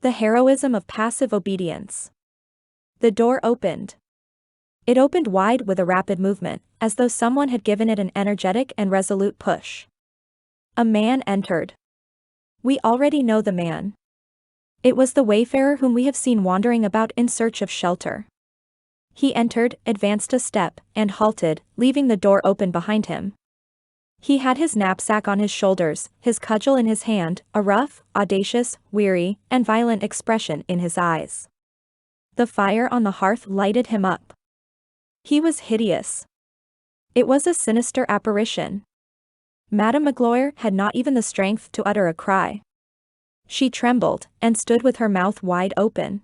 The heroism of passive obedience. The door opened. It opened wide with a rapid movement, as though someone had given it an energetic and resolute push. A man entered. We already know the man. It was the wayfarer whom we have seen wandering about in search of shelter. He entered, advanced a step, and halted, leaving the door open behind him. He had his knapsack on his shoulders, his cudgel in his hand, a rough, audacious, weary, and violent expression in his eyes. The fire on the hearth lighted him up. He was hideous. It was a sinister apparition. Madame Magloire had not even the strength to utter a cry. She trembled, and stood with her mouth wide open.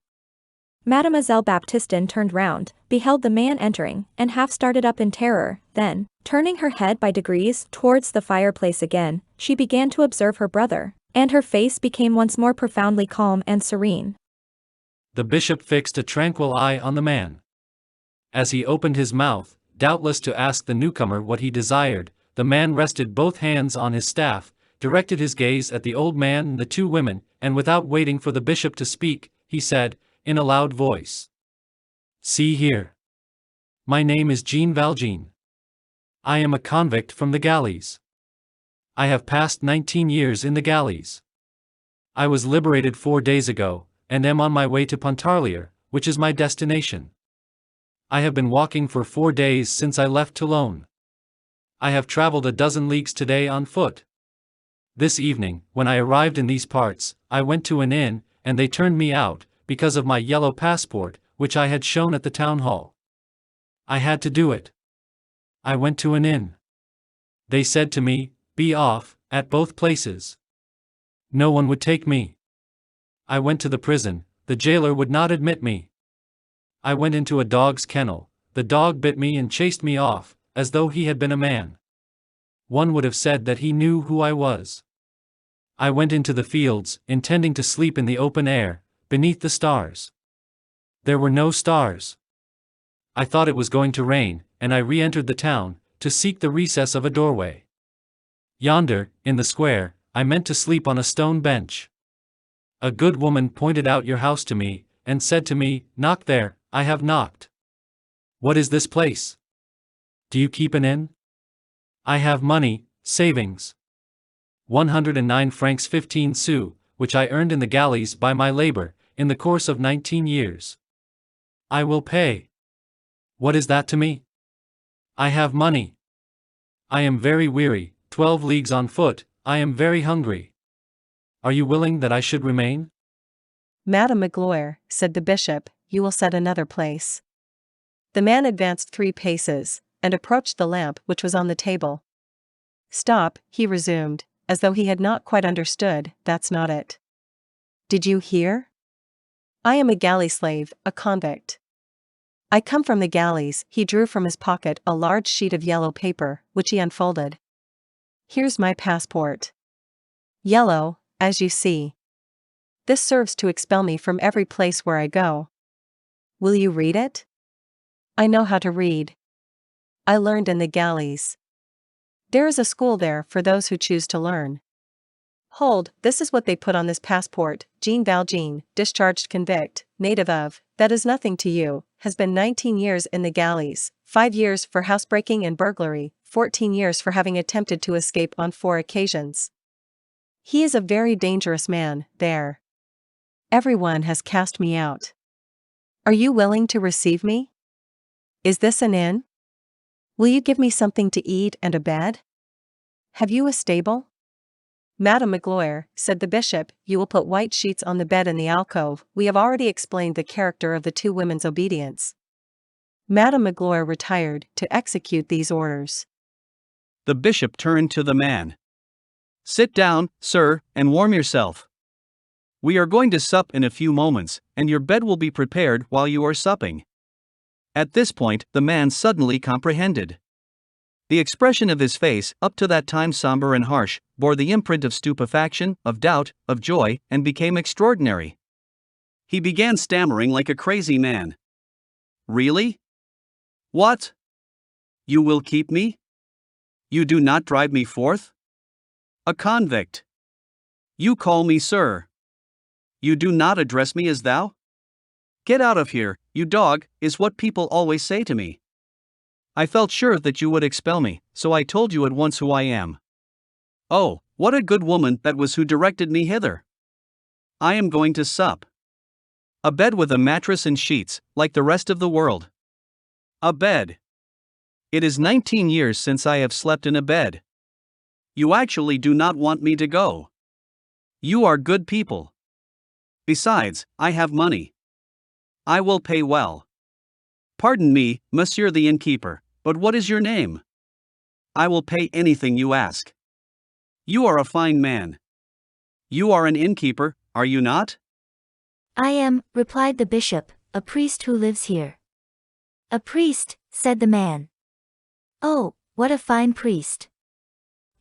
Mademoiselle Baptistine turned round, beheld the man entering, and half started up in terror, then, turning her head by degrees towards the fireplace again, she began to observe her brother, and her face became once more profoundly calm and serene. The bishop fixed a tranquil eye on the man. As he opened his mouth, doubtless to ask the newcomer what he desired, the man rested both hands on his staff, directed his gaze at the old man and the two women, and without waiting for the bishop to speak, he said, in a loud voice, "See here. My name is Jean Valjean. I am a convict from the galleys. I have passed 19 years in the galleys. I was liberated 4 days ago, and am on my way to Pontarlier, which is my destination. I have been walking for 4 days since I left Toulon. I have traveled a dozen leagues today on foot. This evening, when I arrived in these parts, I went to an inn, and they turned me out, because of my yellow passport, which I had shown at the town hall. I had to do it. I went to an inn. They said to me, 'Be off,' at both places. No one would take me. I went to the prison, the jailer would not admit me. I went into a dog's kennel, the dog bit me and chased me off, as though he had been a man. One would have said that he knew who I was. I went into the fields, intending to sleep in the open air, beneath the stars. There were no stars. I thought it was going to rain, and I re-entered the town, to seek the recess of a doorway. Yonder, in the square, I meant to sleep on a stone bench. A good woman pointed out your house to me, and said to me, 'Knock there.' I have knocked. What is this place? Do you keep an inn? I have money, savings. 109 francs 15 sous, which I earned in the galleys by my labor, in the course of 19 years. I will pay. What is that to me? I have money. I am very weary, 12 leagues on foot, I am very hungry. Are you willing that I should remain?" "Madame Magloire," said the bishop, "you will set another place." The man advanced 3 paces, and approached the lamp which was on the table. "Stop," he resumed, as though he had not quite understood, "that's not it. Did you hear? I am a galley slave, a convict. I come from the galleys." He drew from his pocket a large sheet of yellow paper, which he unfolded. "Here's my passport. Yellow, as you see. This serves to expel me from every place where I go. Will you read it? I know how to read. I learned in the galleys. There is a school there for those who choose to learn. Hold, this is what they put on this passport: Jean Valjean, discharged convict, native of, that is nothing to you, has been 19 years in the galleys, 5 years for housebreaking and burglary, 14 years for having attempted to escape on 4 occasions. He is a very dangerous man, there. Everyone has cast me out. Are you willing to receive me? Is this an inn? Will you give me something to eat and a bed? Have you a stable?" "Madame Magloire," said the bishop, "you will put white sheets on the bed in the alcove." We have already explained the character of the 2 women's obedience. Madame Magloire retired to execute these orders. The bishop turned to the man. "Sit down, sir, and warm yourself. We are going to sup in a few moments, and your bed will be prepared while you are supping." At this point, the man suddenly comprehended. The expression of his face, up to that time somber and harsh, bore the imprint of stupefaction, of doubt, of joy, and became extraordinary. He began stammering like a crazy man. "Really? What? You will keep me? You do not drive me forth? A convict. You call me sir. You do not address me as thou? Get out of here, you dog, is what people always say to me. I felt sure that you would expel me, so I told you at once who I am. Oh, what a good woman that was who directed me hither. I am going to sup. A bed with a mattress and sheets, like the rest of the world. A bed. It is 19 years since I have slept in a bed. You actually do not want me to go. You are good people. Besides, I have money. I will pay well. Pardon me, monsieur the innkeeper, but what is your name? I will pay anything you ask. You are a fine man. You are an innkeeper, are you not? I am, replied the bishop, a priest who lives here. A priest, said the man. Oh, what a fine priest.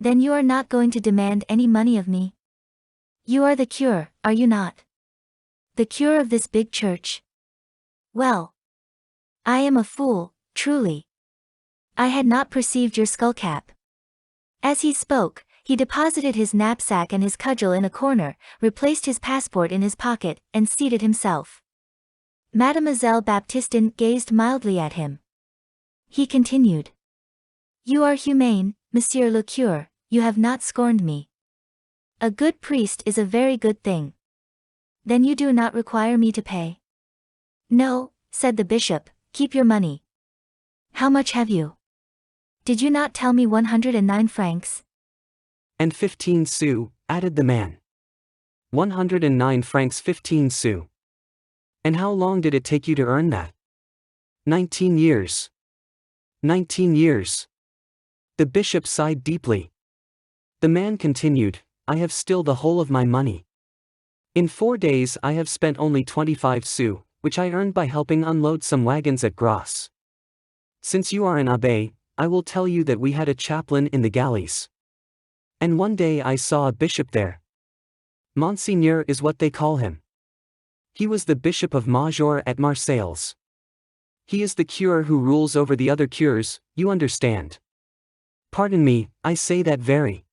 Then you are not going to demand any money of me? You are the cure, are you not? The cure of this big church? Well, I am a fool, truly. I had not perceived your skullcap. As he spoke, he deposited his knapsack and his cudgel in a corner, replaced his passport in his pocket, and seated himself. Mademoiselle Baptistine gazed mildly at him. He continued. You are humane, monsieur le curé, you have not scorned me. A good priest is a very good thing. Then you do not require me to pay? No, said the bishop, keep your money. How much have you? Did you not tell me 109 francs? And 15 sous, added the man. 109 francs 15 sous. And how long did it take you to earn that? 19 years. 19 years. The bishop sighed deeply. The man continued, I have still the whole of my money. In 4 days I have spent only 25 sous, which I earned by helping unload some wagons at Grasse. Since you are an abbé, I will tell you that we had a chaplain in the galleys. And one day I saw a bishop there. Monseigneur is what they call him. He was the bishop of Major at Marseilles. He is the cure who rules over the other cures, you understand. Pardon me, I say that very.